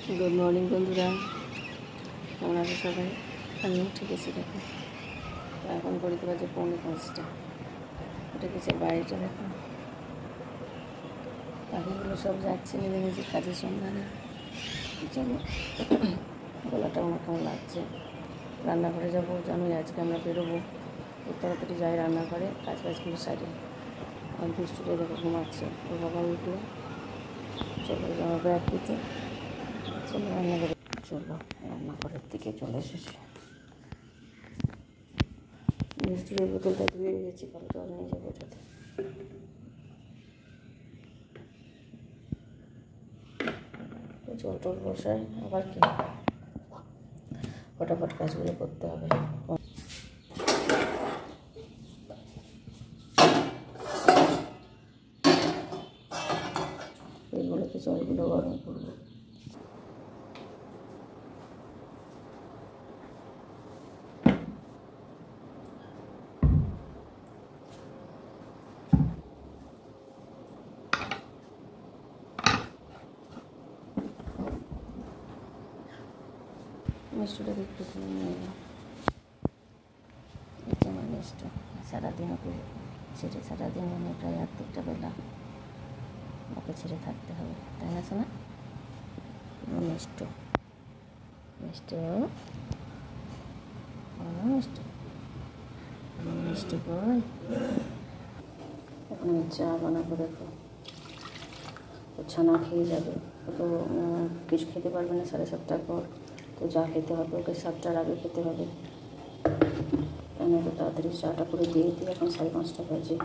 Good morning বন্ধুরা, কেমন আছে সবাই? আমিও ঠিক আছি। দেখো এখন ঘড়িতে বাজে 4:45। উঠে গেছে বাড়িটা। দেখো পাখিগুলো সব যাচ্ছে নিজে নিজের কাজের সন্ধানে। চলো, গলাটা আমার কেমন লাগছে। রান্নাঘরে যাবো, জানোই আজকে আমরা বেরোবো। খুব তাড়াতাড়ি যাই রান্নাঘরে, কাজগুলো সারি। আর দুষ্টুটা দেখো ঘুমাচ্ছে, ওর বাবা উঠলো। চলো আমার ব্যাগ দিতে, চলো রান্নাঘরে। চলো রান্নাঘরের দিকে চলে এসেছি। মিষ্টির বোতলটা ধুয়ে রেখেছি, কারো জল নিয়ে যাবো ওটাতে। জল টল বসায় আবার কি, ফটাফট কাজগুলো করতে হবে। এগুলোতে জলগুলো গরম করবো। মিষ্টিটা একটু নিয়ে এলাম। এটা আমার মিষ্টি, সারাদিন ওকে ছেড়ে, সারাদিন মানে প্রায় অর্ধেকটা বেলা ওকে ছেড়ে থাকতে হবে, তাই না শোনা? মিষ্টি মিষ্টি মিষ্টি মিষ্টি কই? এখন আমি চা বানাবো। দেখো ও ছানা খেয়ে যাবে, ও তো কিছু খেতে পারবে না 7:30টার পর। তো যা খেতে হবে ওকে 7টার আগে খেতে হবে। আমি তো তাড়াতাড়ি চাটা করে দিয়ে দিই। এখন 5:30 বাজে।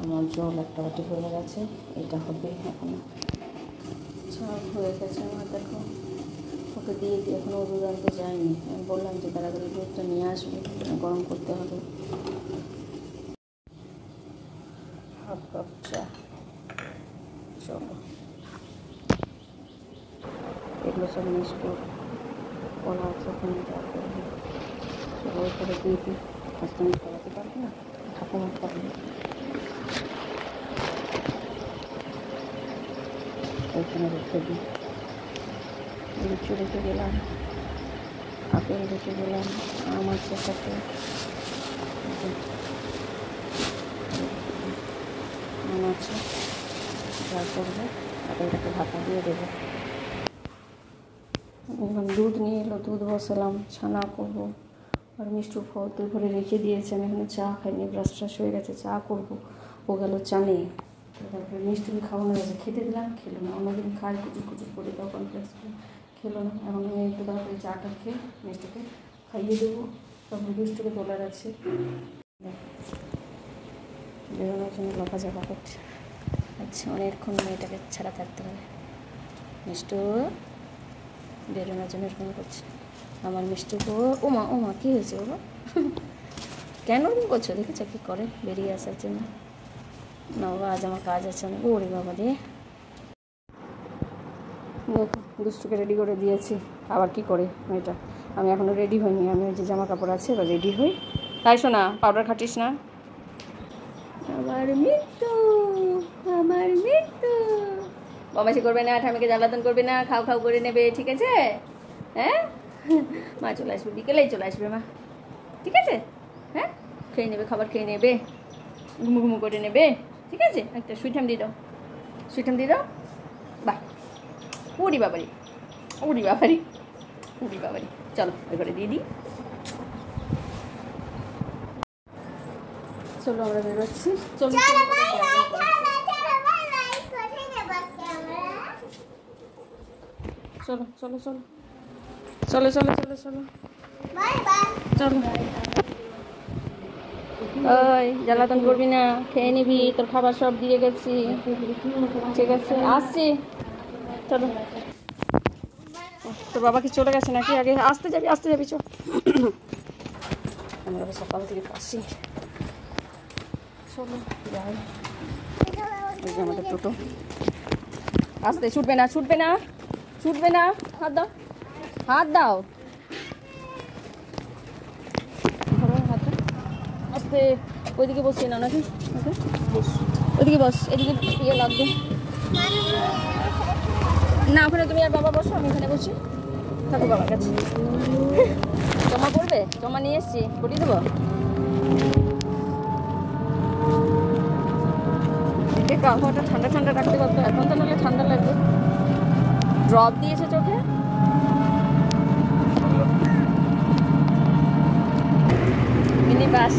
আমার জল একটা বাটি হয়ে গেছে, এটা হবে এখন। চা হয়ে গেছে আমার। দেখো ওকে দিয়ে দিই, এখনও দুধ আনতে যায়নি। আমি বললাম যে তাড়াতাড়ি দুধটা নিয়ে আসবে, গরম করতে হবে। হাফ কাপ চা। চলো, এগুলো সব মিষ্টি কলা আছে, ওখানে যা করবে ওই করে দিয়ে দিই। আজকে আমি খাওয়াতে পারবো না, ঠাকুমার পারবে। ওইখানে রেখে দিই। লিচু রেখে গেলাম, আপেল রেখে গেলাম, আম আছে সাথে। আম আছে, যা করবো আপেলটাকে ঢাকা দিয়ে দেবো। এখন দুধ নিয়ে এলো, দুধ বসালাম, ছানা করবো। আর মিষ্টি ফল তো ঘরে রেখে দিয়েছে। আমি এখানে চা খাইনি, ব্রাশ ট্রাশ হয়ে গেছে, চা করবো। ও গেল চা নিয়ে। তারপরে মিষ্টি খাওয়ানো গেছে, খেতে দিলাম, খেলো না। অন্যদিন খাই কুচুর কুচুর করে, তখন খেলো না। এখন আমি একটু তাড়াতাড়ি চাটা খেয়ে মিষ্টিকে খাইয়ে দেবো। তারপরে দুষ্টুকে তোলার আছে, বেরোনোর জন্য লাফাঝাপা করছে। আচ্ছা, অনেকক্ষণ মেয়েটাকে ছাড়া থাকতে হবে। মিষ্টু বেরোনোর জন্য এরকম করছে আমার মিষ্টুকে। ওমা ওমা কী হয়েছে বাবা? কেন ওরকম করছো? দেখেছো কী করে বেরিয়ে আসার জন্য? না বাবা, আজ আমার কাজ আছে। আমি ওরে বাবা রে। দেখো দুষ্টুকে রেডি করে দিয়েছি। আবার কি করে মেয়েটা? আমি এখনও রেডি হইনি। আমি ওই যে জামা কাপড় আছে, এবার রেডি হই। তাই শোনা, পাউডার খাটিস না। আমার মৃত্যু, আমার মৃত্যু। বদমাশি করবে না, ঠামিকে জ্বালাতন করবে না, খাও খাও করে নেবে, ঠিক আছে? হ্যাঁ, মা চলে আসবে, বিকেলেই চলে আসবে মা, ঠিক আছে? হ্যাঁ, খেয়ে নেবে, খাবার খেয়ে নেবে, ঘুমু ঘুমু করে নেবে, ঠিক আছে? একটা সুইটাম দিয়ে দাও, সুইটাম দিয়ে দাও। বাহ, উড়ি বাবারি, উড়ি বাবারি, উড়ি বাবারি। চলো ওই করে দিয়ে দিই। চলো আমরা বেরোচ্ছি। চলো চলো চলো চলো চলো চলো চলো চলো চলো। ওই জ্বালাতন করবি না, খেয়ে নিবি, তোর খাবার সব দিয়ে গেছি, ঠিক আছে? আসছি, চলো। তোর বাবা কি চলে গেছে নাকি? আগে আসতে যাবি, আসতে যাবি, চল। আমরা সকাল থেকে আসছি, চলো যাই। এই যে আমাদের টোটো। আসতে, ছুটবে না, ছুটবে না, ছুটবে না। হাত দাও, হাত দাও, আস্তে। ওইদিকে বসিয়ে নাও নাকি? ওকে বস, ওইদিকে বস, এদিকে ইয়ে লাগবে। না ওখানে তুমি আর বাবা বসো, আমি এখানে বসি, থাকো বাবার কাছে। জমা করবে? জমা নিয়ে এসছি, পড়িয়ে দেবো। কাহওয়াটা ঠান্ডা ঠান্ডা রাখতে পারতো, এখন তো নাহলে ঠান্ডা লাগবে। ড্রপ দিয়েছে চোখে। মিনি বাস,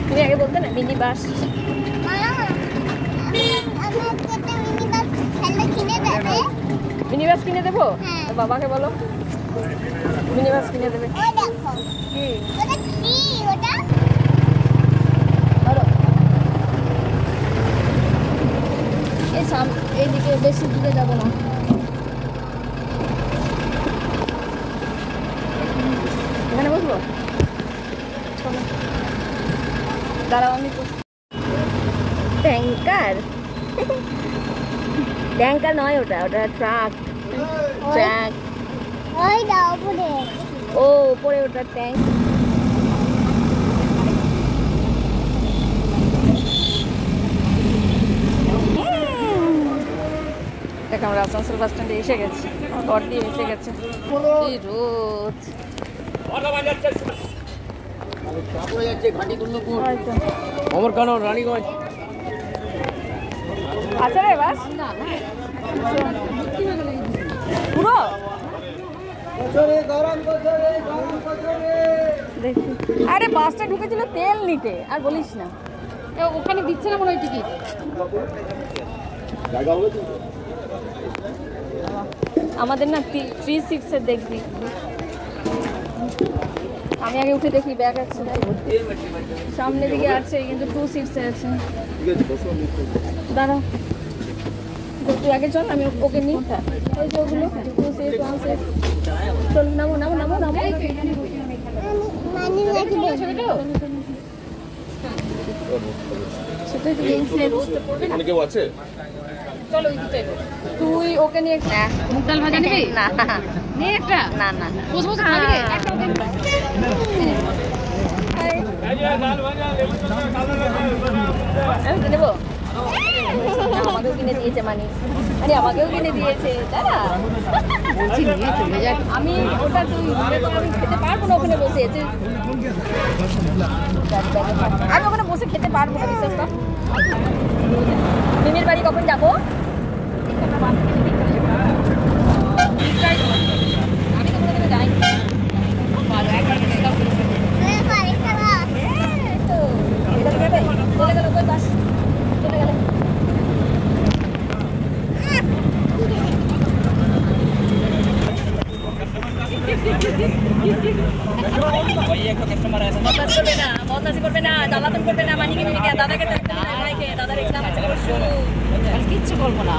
তুমি আগে বলতে না মিনি বাস। মিনি বাস কিনে দেবো? বাবাকে বলো মিনি বাস কিনে দেবে। এইদিকে বেশি দূরে যাবো না। এখানে বসবো? দাঁড়াও আমি ট্যাঙ্কার। ট্যাঙ্কার নয় ওটা, ওটা ট্রাক। ট্রাক ও উপরে ওটা ট্যাঙ্ক। দেখ আমরা আসানসোল বাস স্ট্যান্ডে এসে গেছি, ঘর দিয়ে এসে গেছে। কি রোদ! অমরকানন, রানীগঞ্জ। আচ্ছা রে বাস পুরো দেখি। আরে বাসটা ঢুকেছিল তেল নিতে, আর বলিস না। ওখানে দিচ্ছে না মনে হয় টিকিট। আমাদের না 3-6 দেখবি। আমি আগে উঠে দেখি ব্যাগ আছে সামনে দিকে আছে, কিন্তু 2-6 আছে। দাঁড়া তুই আগে চল, আমি ওকে নিই। ওই যে ওগুলো 2-6 1-6 চল। নামো নামো নামো নামো। সেটাই তো কেউ আছে? চলো তুই ওকে নিয়ে মুগ ডাল ভাজা নিবি? না নিয়ে একটা না না বসে বসে খাবি রে। নেবো? আমাকেও কিনে দিয়েছে মানি, আরে আমাকেও কিনে দিয়েছে। দাঁড়া বলছি নিয়ে চলে যাক আমি। ওটা তুই আমি খেতে পারবো না ওখানে বসে। আমি ওখানে বসে খেতে পারবো না, বিশ্বাস কর। মিমির বাড়ি কখন যাবো? আমি তো কোনোদিনও যাইনি। চলে গেল কই বাস? চলে গেল। বদমাশি করবে না, জ্বালাতন করবে না, মানিকে মিনিকে দাদাকে দাদার এক্সাম আছে কিচ্ছু করবো না।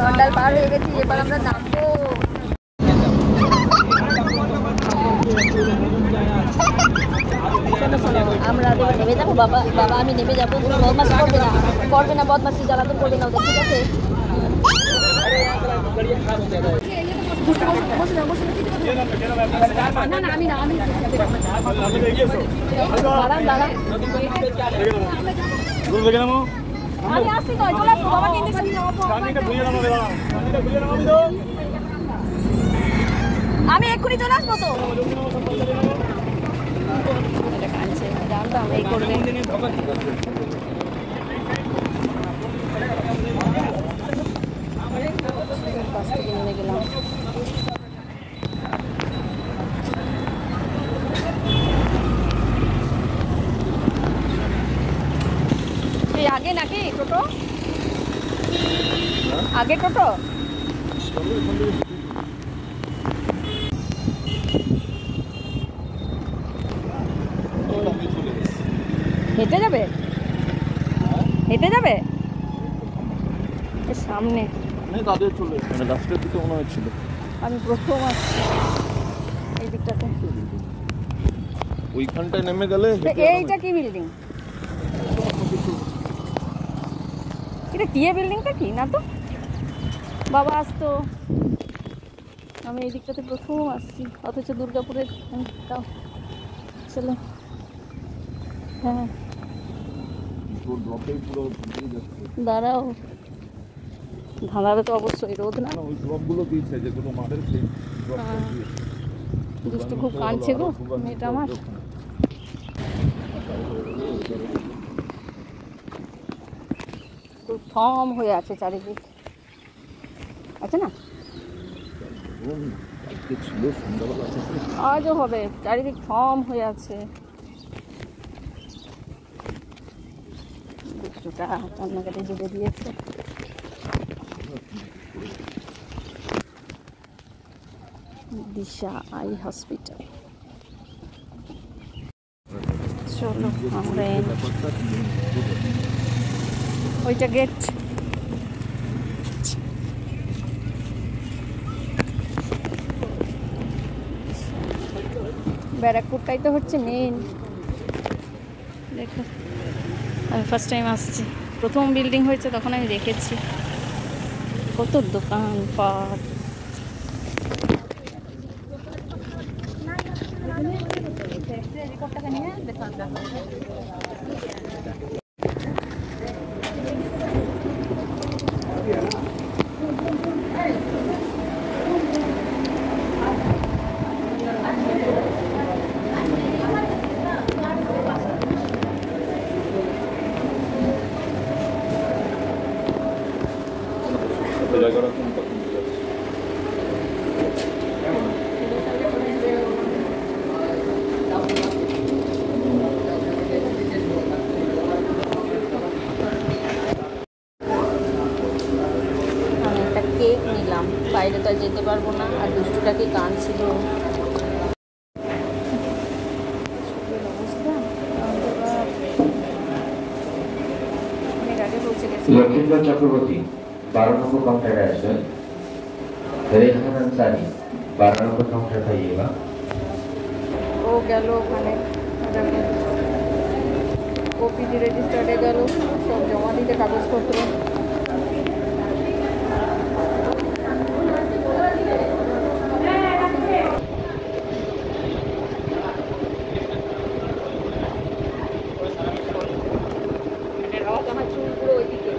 ঘন্টাল পার হয়ে গেছি, এবার আমরা নামবো। আমরা নেমে যাবো। বাবা বাবা আমি নেমে যাবো। তুমি বদমাশি করবে না, করবে না বদমাশি, জ্বালাতন করবে না ওদের, ঠিক আছে? আমি আসছি তো, চলে আসবো। বাবাকে আমি এক্ষুনি চলে আসবো তো। জানতাম এই করবে। বাস থেকে নেমে গেলাম। এই আগে নাকি টোটো? আগে টোটো? হেঁটে যাবে? হেঁটে যাবে সামনে? তাদের চলে মানে লাস্টের দিকে মনে হচ্ছিল। আমি প্রথম আসছি এই দিকটাতে। ওইখানটায় নেমে গেলে। এইটা কি বিল্ডিং? এটা টিএ বিল্ডিংটা কি না তো? বাবা আসতো আমি এই দিকটাতে প্রথম আসছি, অথচ দুর্গাপুরের তাও। চলো, হ্যাঁ দাঁড়াও, ধাঁধাবে তো অবশ্যই রোদ না। ওই ড্রপগুলো দিয়েছে যে কোনো মাঠের সেই ড্রপটা দিয়ে দুষ্টু খুব কাঁদছে গো মেয়েটা আমার। খুব থম হয়ে আছে চারিদিক, আছে না? ছিল সন্ধ্যাবেলা আজও হবে, চারিদিক থম হয়ে আছে। দুষ্টুটা কান্নাকাটি জুড়ে দিয়েছে। দিশা আই হসপিটাল। চলো আমরা ওইটা গেট। ব্যারাকপুরটাই তো হচ্ছে মেন। দেখো আমি ফার্স্ট টাইম আসছি, প্রথম বিল্ডিং হয়েছে তখন আমি দেখেছি কত দোকানপাট। জায়গাটা কোনটা কোন যাচ্ছে আমি একটা কেক নিলাম, বাইরে তো আর যেতে পারবো না। আর দুষ্টুটাকে কাঁদছিল। लखींद्र चक्रवर्ती 12 नंबर काउंटर है sir. Rehan Ansari 12 number counter खाइएगा। ও গেল ওখানে, ওপিডি রেজিস্টার্ডে গেল সব জমা দিতে কাগজপত্র। আমার চুলগুলো ওইদিকে।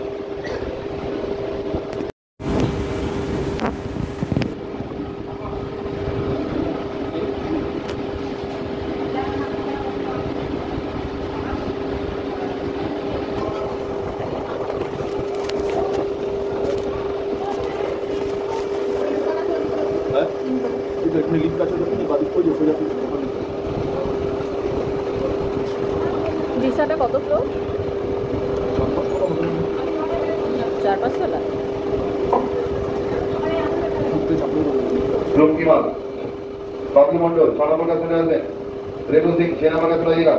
এখানে লিফট আছে যখন বাড়ি করে সোজা ওখানে দিশাটা কত ফ্লোর? 4-5 তলা। ग्रुप की बात बाबू मंडल 6 नंबर का सुना है। रेणु सिंह 6 नंबर का सुनाइएगा।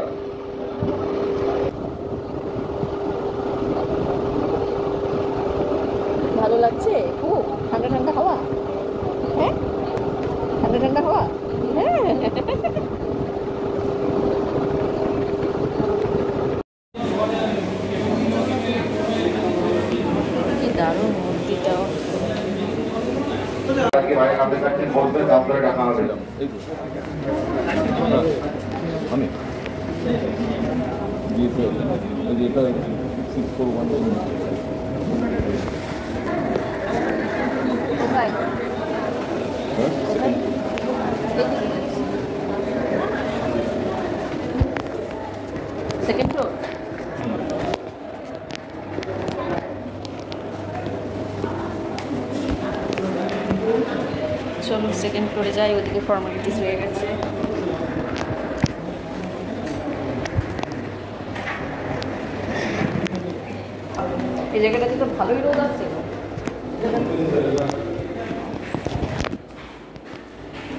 ভালো লাগছে খুব, ঠান্ডা ঠান্ডা হাওয়া। হ্যাঁ ঠান্ডা ঠান্ডা হাওয়া। হ্যাঁ কি দারুণ মূর্তিটাও। के बारे में आपने सकते बहुत से काम कर रखा है। এই তো আমি যেটা যেটা 641 কোথায়? Second floor. চলো সেকেন্ড ফ্লোরে যাই, ওদিকে ফর্মালিটিস হয়ে গেছে। এই জায়গাটাতে তো ভালোই রোদ আসছে।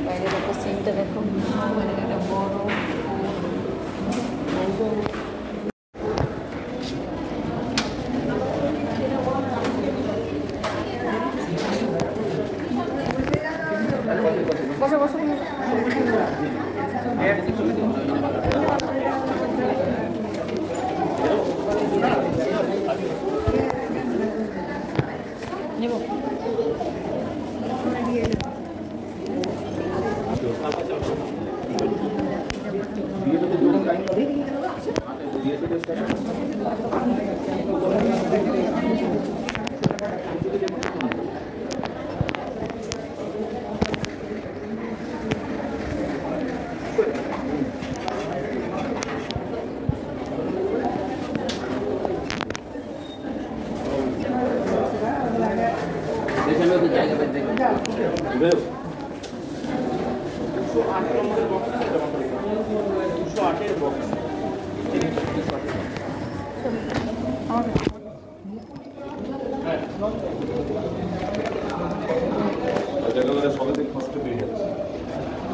বাইরে দেখো সিনটা দেখো, একটা বড় বসো বসো। নেব বিয়েটাতে যখন টাইম লাগে বিয়েটাতে স্টার্ট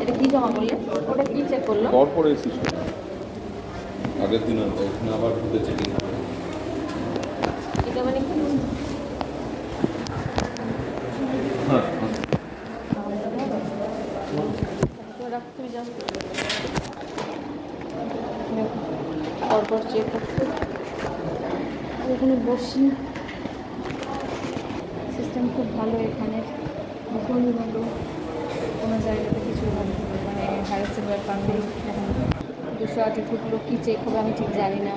এটা কি জমা করলে? ওটা কি চেক করলো? পরে এসেছিস আগের দিন এখানে আবার ঢুকে চেকিং এটা মানে কি? হ্যাঁ তুমি যাও পরপর চেক করতে এখানে বসি। সিস্টেম খুব ভালো এখানে, ভীষণই ভালো। কোনো জায়গাতে কিছু মানে হ্যারাসের ব্যাপার নেই। এখন 208 ঢুকলো, কী চেক হবে আমি ঠিক জানি না।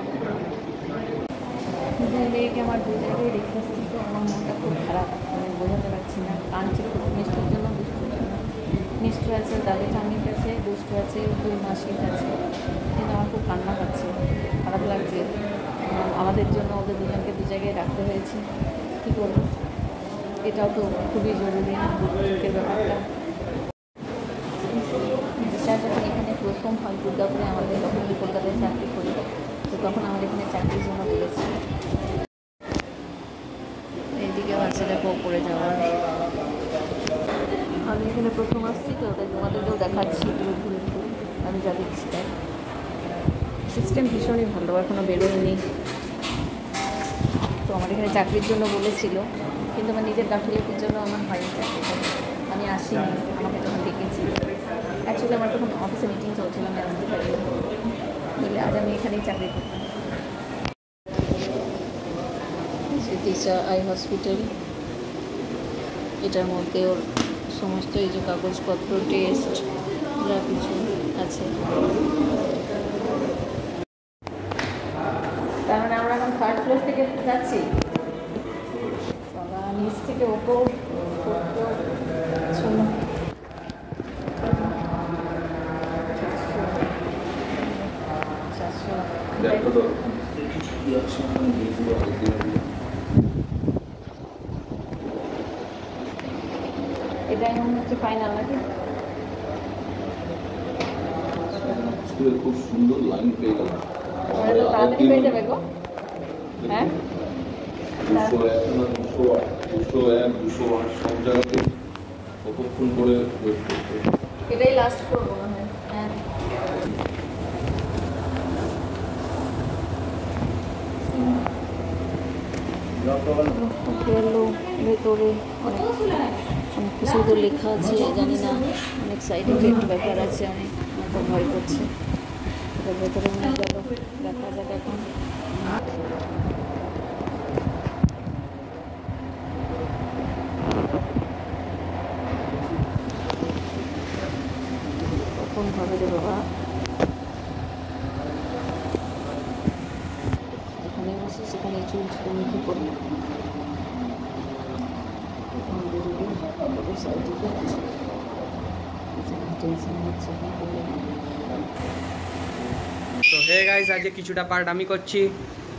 মেয়েকে আমার দু জায়গায় রেখে আসছি, তো আমার মনটা খুব খারাপ, আমি বোঝাতে পারছি না। কাঁদছে খুব, মিষ্টির জন্য, দুষ্টুর জন্য। মিষ্টি আছে দাদু ঠাম্মির কাছে, দুষ্টু আছে দুই মাসির কাছে, কিন্তু আমার খুব কান্না পাচ্ছে, খারাপ লাগছে। আমাদের জন্য ওদের দুজনকে দু জায়গায় রাখতে হয়েছে, কী করবো? এটাও তো খুবই জরুরি দুঃখের ব্যাপারটা। বিচার যখন এখানে প্রথম হয় দুর্গাপুরে, আমাদের যখন আমি কলকাতায় চাকরি করি, তো তখন আমাদের এখানে চাকরির জন্য বলেছি। এইদিকে আছে দেখো পড়ে যাওয়ার। আমি এখানে প্রথম আসছি, তো তাই তোমাদেরকেও দেখাচ্ছি ঘুরে ঘুরে ঘুরে আমি যা দেখছি তাই। সিস্টেম ভীষণই ভালো, এখনও বেরোয়নি। তো আমার এখানে চাকরির জন্য বলেছিল, কিন্তু আমার নিজের গাফিলতির জন্য আমার হয়নি চাকরিটা। আমি আসিনি, আমাকে যখন ডেকেছিল। অ্যাকচুয়ালি আমার তখন অফিসে মিটিং চলছিল, আমি আসতে পারিনি, বলে আজ আমি এখানেই চাকরি করতাম। দিশা আই হসপিটাল, এটার মধ্যে ওর সমস্ত এই যে কাগজপত্র, টেস্ট যা কিছু আছে। তার মানে আমরা এখন 3rd ফ্লোর থেকে যাচ্ছি, নিচ থেকে ওপর শোনো। এটাই মনে হচ্ছে ফাইনাল নাকি? খুব সুন্দর লাইন পেয়ে গেল। তাড়াতাড়ি পেয়ে যাবে গো। হ্যাঁ 201 না 201 208 সব জায়গাতে কতক্ষণ করে ওয়েট করতে। এটাই লাস্ট করবো মনে হয়। হ্যাঁ গেলো ভেতরে, অনেক অনেক কিছু তো লেখা আছে জানি না, অনেক সাইড এফেক্ট ব্যাপার আছে, অনেক আমার ভয় করছে। এটার ভেতরে নিয়ে গেল, দেখা যাক এখন। কখন হবে রে বাবা? এখানে বসে সেখানে চুল মুখে পড়ি। তো হে গাইস, আজকে কিছুটা পার্ট আমি করছি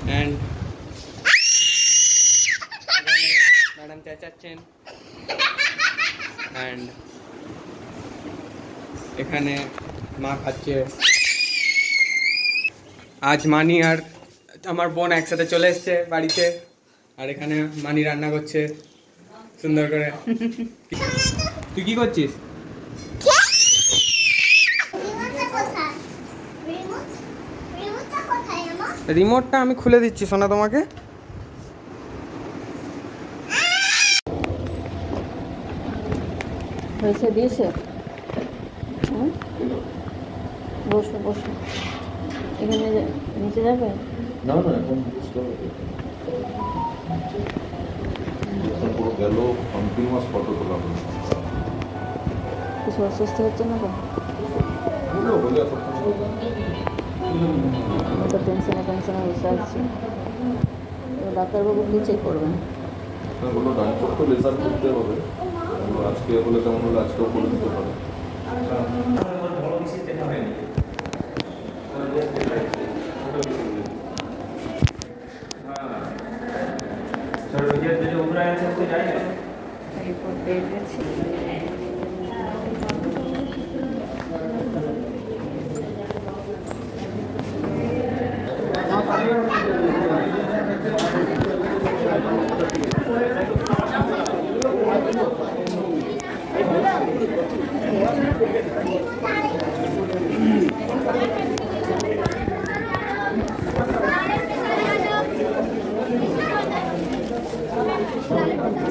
অ্যান্ড ম্যাডাম চেঁচাচ্ছেন। অ্যান্ড এখানে মা খাচ্ছে। আজ মানি আর আমার বোন একসাথে চলে এসছে বাড়িতে, আর এখানে মানি রান্না করছে সুন্দর করে। তুই কি করছিস? রিমোটটা আমি খুলে দিচ্ছি সোনা তোমাকে। হয়েছে দিয়েছে? বসো বসো, এখানে নিচে যাবে? না না এখন পুরো গেল কন্টিনিউয়াস ফটো তোলা হলো। কিছু অসুস্থ হচ্ছে না তো? আমি তো টেনশনে বসে আছি। ডাক্তারবাবু কী চেক করবেন? বললো ডান চোখ তো লেজার করতে হবে, আজকে বলে কেমন হলো আজকেও করে দিতে পারে। রিপোর্ট পেয়ে গেছি।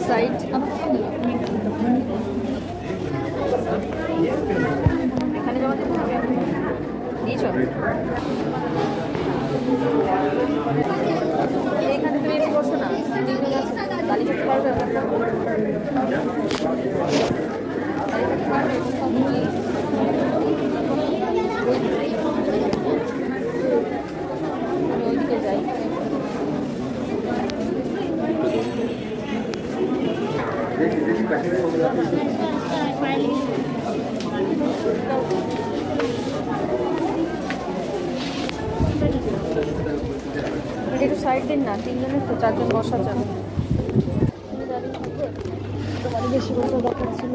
সাইড এখানে জমা দিতে হবে। দিয়েছ? এখানে তুমি একটু বসো না, দাঁড়িয়ে থাকতে পারবে? আমি ওইদিকে যাই। একটু সাইড দিন না, তিনজনের তো, চারজন বসা যাবে। তোমারই বেশি বসা দরকার ছিল।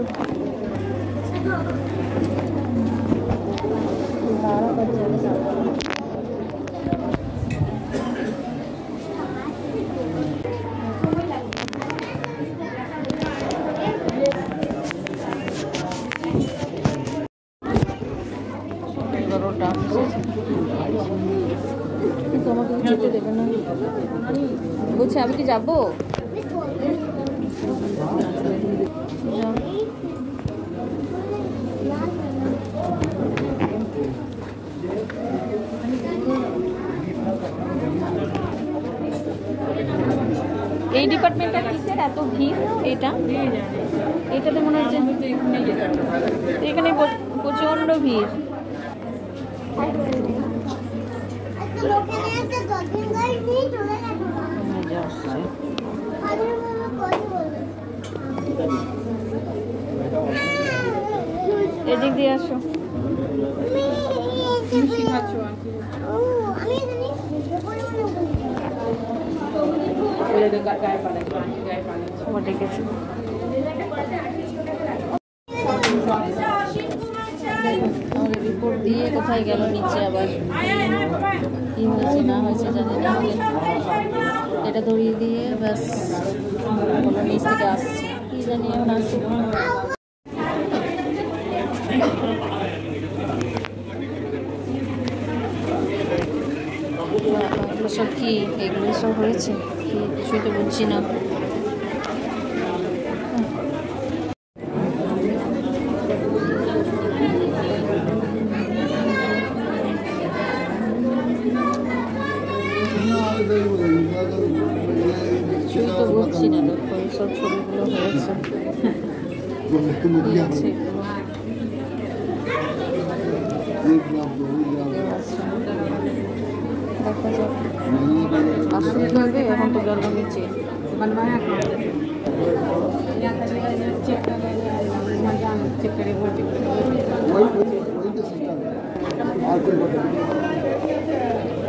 কিন্তু আমাকে যেতে দেবে না বলছে। আমি কি যাবো? এই ডিপার্টমেন্টটা কিসের এত ভিড়? এটাতে মনে হচ্ছে এখানে প্রচন্ড ভিড়। এদিক দিয়ে আসো। ডেকেছি। আমাদের রিপোর্ট দিয়ে কোথায় গেল নিচে আবার? কি হয়েছে না হয়েছে জানি না। এটা ধরিয়ে দিয়ে ব্যাস বললো নিচ থেকে আসছে, কি জানি এখন আসছে। এগুলো সব কি? এগুলো সব হয়েছে কি? কিছুই তো বুঝছি না। কিছুই তো বুঝছি না। দেখো এইসব ছবিগুলো হয়েছে। আসলে লাগবে এখন তো গেল নিচে।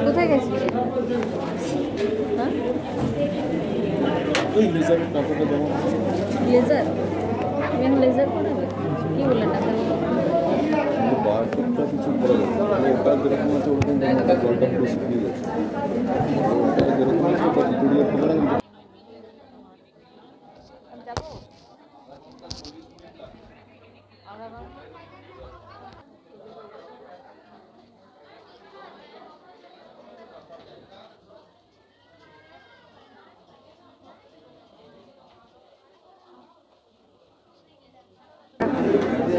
কোথায় গেছিস? হ্যাঁ লেজার? তুমি এখন লেজার করাবে? কি বললেন না? কিছু করা যাবে ওটা যেরকম আছে ওরকম জলটা পুরো শুকিয়ে গেছে। ওটা যেরকম আছে ওটা ভিতরিয়ে ফেলে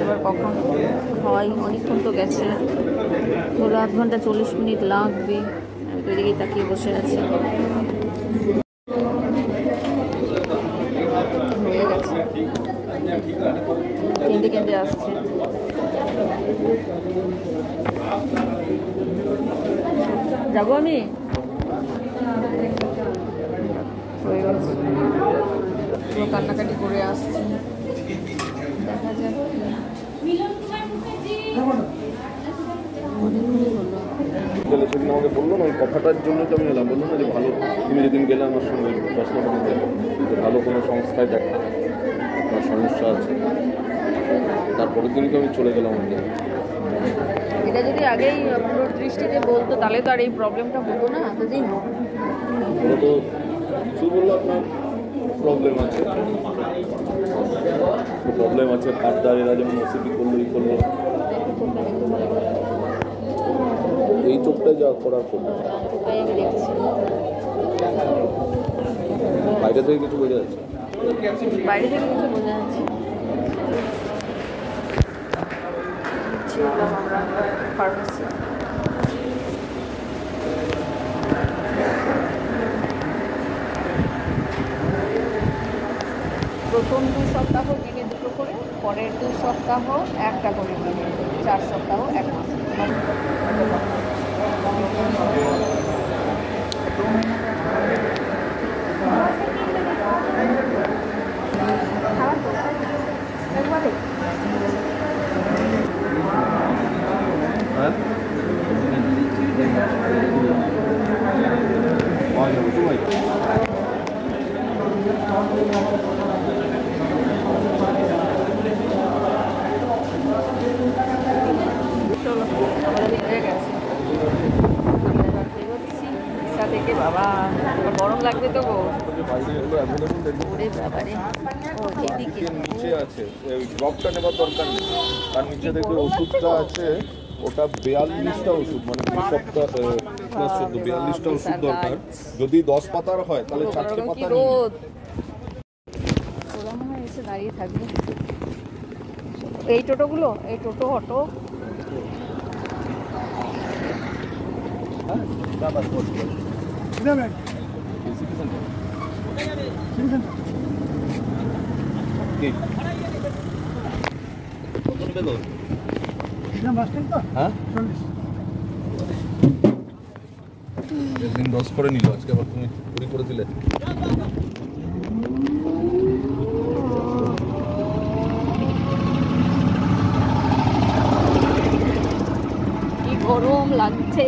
এবার কখন হয়? অনেকক্ষণ তো গেছে, ধরো 1 ঘন্টা 40 মিনিট লাগবে। আমি তো এদিকেই তাকিয়ে বসে আছি। হয়ে গেছে, কেঁদে কেঁদে আসছে। যাবো আমি হয়ে গেছে পুরো কান্নাকাটি করে আসছি দেখা যাক গেলে সেদিন আমাকে বললো না ওই কথাটার জন্য তো আমি এলাম, বললো না যে ভালো তুমি যেদিন গেলে আমার সঙ্গে চশমাটা নিতে যে ভালো কোনো সংস্থায় দেখা আমার সমস্যা আছে, তারপরের দিনই তো আমি চলে গেলাম ওখানে। এটা যদি আগেই পুরো দৃষ্টিতে বলতো তাহলে তো আর এই প্রবলেমটা হতো না এতদিন। ওরা তো কিছু বললো আপনার প্রবলেম আছে পাটদার, এরা যেমন ওসিপি করলো ই করলো, এই চোখটা যা করার করলো তাই আমি দেখছি বাইরে থেকে কিছু বোঝা যাচ্ছে, বাইরে থেকে কিছু বোঝা যাচ্ছে। ছিলাম আমরা ফার্মেসি প্রথম 2 সপ্তাহ দিনে 2টো করে, পরের 2 সপ্তাহ 1টা করে, 4 সপ্তাহ 1 মাস। হ্যাঁ চলো আমাদের হয়ে গেছে, আমরা এবার বেরোচ্ছি রিক্সা থেকে। বাবা এবার গরম লাগবে তো গো, বাইরে এগুলো অ্যাভেলেবল দেখবো ওরে বাবারে। ও এইদিকে নিচে আছে, ওই ড্রপটা নেবার দরকার নেই, তার নিচে দেখবে ওষুধটা আছে, ওটা 42টা ওষুধ, মানে 2 সপ্তাহ প্লাস 14 42টা ওষুধ দরকার। যদি 10 পাতার হয় তাহলে 4টে কি পাতা রোদ, ওরা মনে হয় এসে দাঁড়িয়ে থাকবে। এই টোটোগুলো, এই টোটো অটো একদিন 10 করে নিল, আজকে আবার তুমি 20 করে দিলে। কি গরম লাগছে।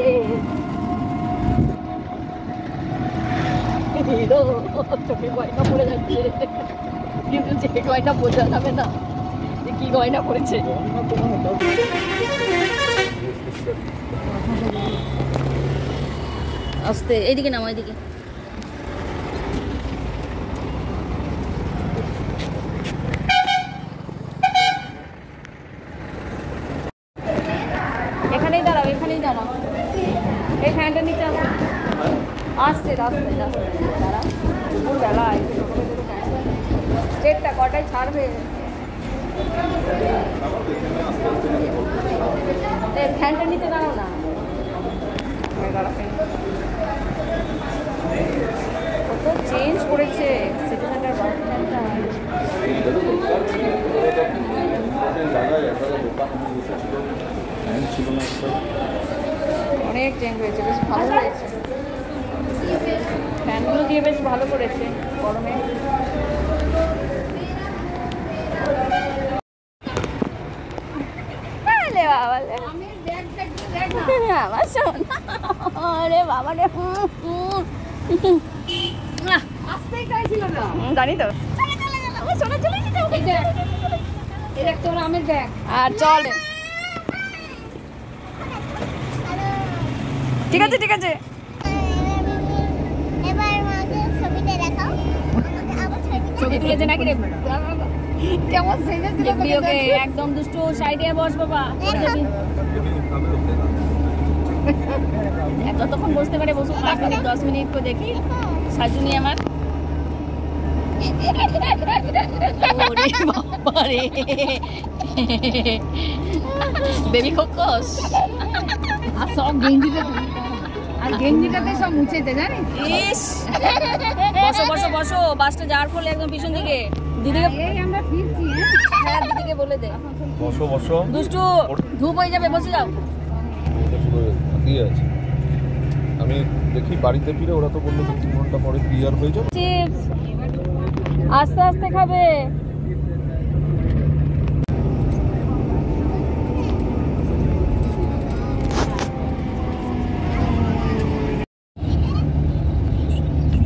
চোখে গয়না পড়ে যাচ্ছে, কিন্তু যে গয়না বোঝা যাবে না যে কি গয়না পড়েছে। আস্তে এইদিকে নামো, এইদিকে। এখানেই দাঁড়াও, এখানেই দাঁড়াও, এই ফ্যানটার নিচে আসো। আসছে রাস্তায় রাস্তায় দাঁড়াও, দুপুর বেলা স্টেটটা কটায় ছাড়বে? ফ্যানটার নিচে দাঁড়াও না, কত চেঞ্জ করেছে সিটি সেন্টার বাস স্ট্যান্ডটা। অনেক চেঞ্জ হয়েছে, বেশ ভালো হয়েছে। ফ্যানগুলো দিয়ে বেশ ভালো করেছে গরমে। আমার সোনা, আরে বাবা রে, জানি তো আর চল। ঠিক আছে ঠিক আছে, ছবি তুলেছে নাকি রে? কেমন দেখবি ওকে? একদম দুষ্টু, সাইডে বস বাবা। যতক্ষণ বসতে পারে বসুক, 5 মিনিট 10 মিনিট করে দেখি। সাজুনি আমার বেবি খোকস, আর সব গেঞ্জিতে, আর গেঞ্জিটাতে সব মুছেছে জানিস। ইস বসো বসো বসো, বাসটা যাওয়ার ফলে একদম পিছন দিকে। দিদিকে আমরা ফিরছি। হ্যাঁ দিদিকে বলে দে বসো বসো, দুষ্টু ধূপ হয়ে যাবে, বসে যাও। দিয়ে আছে আমি দেখি বাড়িতে ফিরে, ওরা তো বললো 2-3 ঘন্টা পরে ক্লিয়ার হয়ে যাবে। চিপস আস্তে আস্তে খাবে।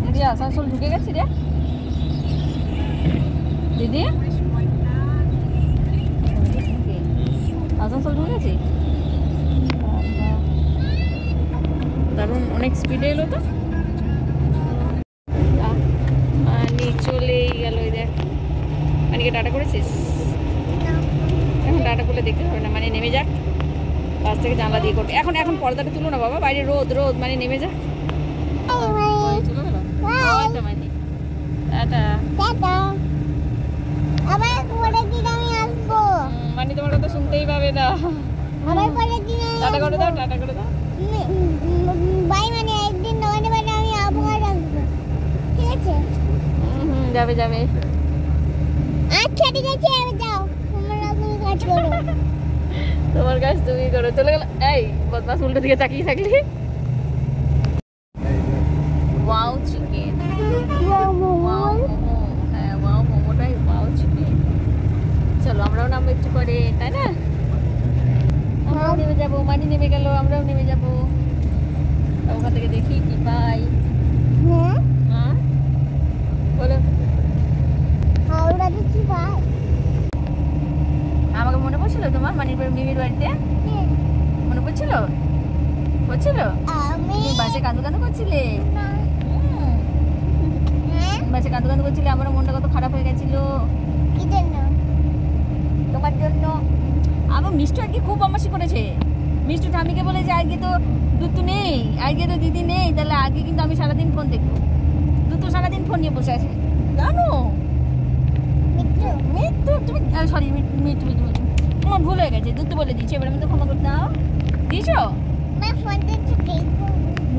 দিদি আসানসোল ঢুকে গেছি রে দিদি, আসানসোল ঢুকে গেছি। দারুণ অনেক স্পিডে এলো তো। মানি চলেই গেল। এই দেখ, মানিকে টাটা করেছিস? এখন টাটা করলে দেখতে হবে না, মানে নেমে যাক, বাস থেকে জানলা দিয়ে করবে। এখন এখন পর্দাটা তুলো না বাবা, বাইরে রোদ রোদ, মানে নেমে যাক। চলে গেল মানি, টাটা। মানি তোমার কথা শুনতেই পাবে না। টাটা করে দাও, টাটা করে দাও। যাবে যাবে। আচ্ছা ঠিক আছে, যাও তোমার কাজ তুমি করো। চলে গেল। এই বদমাস, উল্টো দিকে তাকিয়ে থাকলি। Wow chicken, wow momo. হ্যাঁ ওয়াও মোমোটাই ওয়াও চিকেন। চলো আমরাও নামবো একটু পরে, তাই না? আমরাও নেমে যাবো। মানি নেমে গেল, আমরাও নেমে যাবো। ওখান থেকে দেখি কি পাই। হ্যাঁ বলো। আমাকে মনে পড়ছিল তোমার মানির মিমির বাড়িতে? মনে পড়ছিল? পড়ছিল? তুমি বাসে কাঁদু কাঁদু করছিলে? বাসে কাঁদু কাঁদু করছিলে, আমার মনটা কত খারাপ হয়ে গেছিল তোমার জন্য। আমার মিষ্টি আজকে খুব বদমাশি করেছে। মিষ্টি ঠামিকে বলে যে আজকে তো দুতু নেই, আজকে তো দিদি নেই, তাহলে আজকে কিন্তু আমি সারাদিন ফোন দেখবো। দুতু সারাদিন ফোন নিয়ে বসে আছে জানো। মিত্তু তুমি, সরি মিট্টু মিট্টু মিট্টু, আমার ভুল হয়ে গেছে। দুধ বলে দিচ্ছি, এবার আমি তো ক্ষমা করতে দাও। দিয়েছ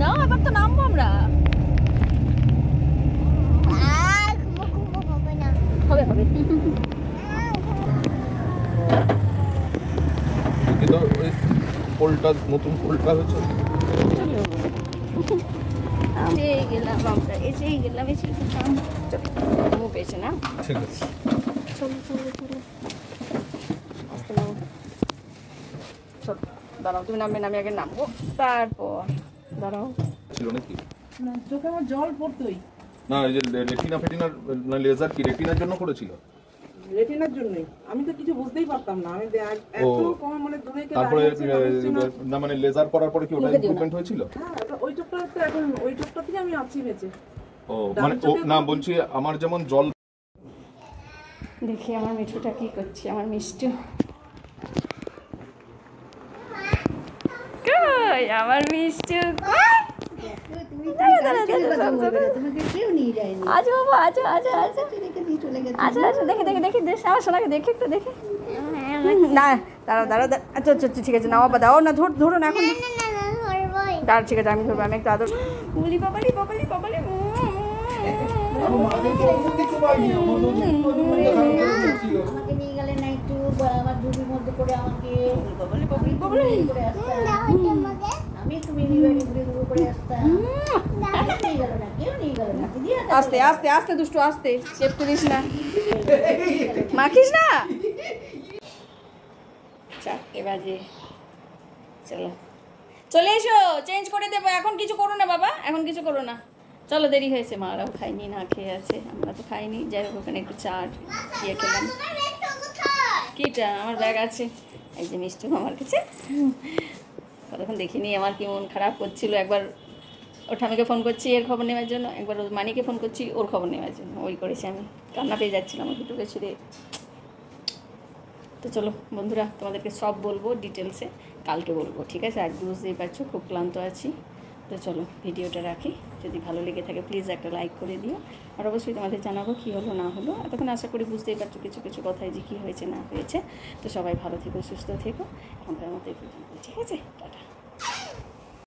না? এবার তো নামবো আমরা। হবে হবে। ওই পোলটা, নতুন পোলটা হয়েছে। এসেই গেলাম আমরা, এসেই গেলাম, এসেই গেলাম। চলো পেয়েছে না? ঠিক আছে, চলো চলো চলো, আসতে নাও। চলো দাঁড়াও, তুমি নামবে না, আমি আগে নামবো তারপর। দাঁড়াও। ছিল নাকি? চোখে আমার জল পড়তোই। না এই যে রেটিনা ফেটিনার না লেজার কি রেটিনার জন্য করেছিল? রেটিনার জন্যই। আমি তো কিছু বুঝতেই পারতাম না। আমি এত কম মানে দূরে গেলে তারপরে না মানে লেজার করার পরে কি ওটা ইমপ্রুভমেন্ট হয়েছিল? হ্যাঁ, ওই চোখটা তো এখন ওই চোখটা থেকে আমি আছি বেঁচে। ও মানে না বলছি আমার যেমন জল। দেখি আমার মিঠুটা কি করছে, আমার মিষ্টি। কই আমার মিষ্টি? আচ্ছা বাবা, আচ্ছা আচ্ছা আচ্ছা আচ্ছা আচ্ছা, দেখে দেখে দেখি, আমার সোনাকে দেখে একটু দেখে। না দাঁড়াও দাঁড়াও, আচ্ছা আচ্ছা ঠিক আছে, নাও বাবা, দাও না, ধরো না এখন। দাঁড়া ঠিক আছে, আমি ধরবো, আমি একটু আদর। বলি বাবালি বাবালি বাবালি। আমাকে নিয়ে গেলে না একটু আমার ঝুড়ির মধ্যে করে আমাকে আমি একটু মিনি বাড়ি ঘুরে ঘুরে করে আসতাম। নিয়ে গেল না, কেউ নিয়ে গেল না। আস্তে আস্তে আস্তে দুষ্টু, আস্তে চেপ তুলিস না, মাখিস না। 4টে বাজে, চলো চলে এসো, চেঞ্জ করে দেবো। এখন কিছু করো না বাবা, এখন কিছু করো না, চলো দেরি হয়েছে। মারাও খাইনি, না খেয়ে আছে, আমরা তো খাইনি। যাই হোক, ওখানে একটু চাট দিয়ে খেলাম। কিটা? আমার ব্যাগ আছে, এই যে মিষ্টি আমার কাছে। তখন দেখিনি, আমার কি মন খারাপ করছিল। একবার ওর ঠামিকে ফোন করছি এর খবর নেওয়ার জন্য, একবার ওর মানিকে ফোন করছি ওর খবর নেওয়ার জন্য। ওই করেছি, আমি কান্না পেয়ে যাচ্ছিলাম দুটোকে ছেড়ে। তো চলো বন্ধুরা, তোমাদেরকে সব বলবো ডিটেলসে, কালকে বলবো, ঠিক আছে? আজ বুঝতেই পারছো খুব ক্লান্ত আছি। তো চলো ভিডিওটা রাখি। যদি ভালো লেগে থাকে প্লিজ একটা লাইক করে দিও, আর অবশ্যই তোমাদের জানাবো কী হলো না হলো। এতক্ষণ আশা করি বুঝতেই পারছো কিছু কিছু কথায় যে কী হয়েছে না হয়েছে। তো সবাই ভালো থেকো, সুস্থ থেকো, এখনকার মতো এই পর্যন্ত, ঠিক আছে? টাটা।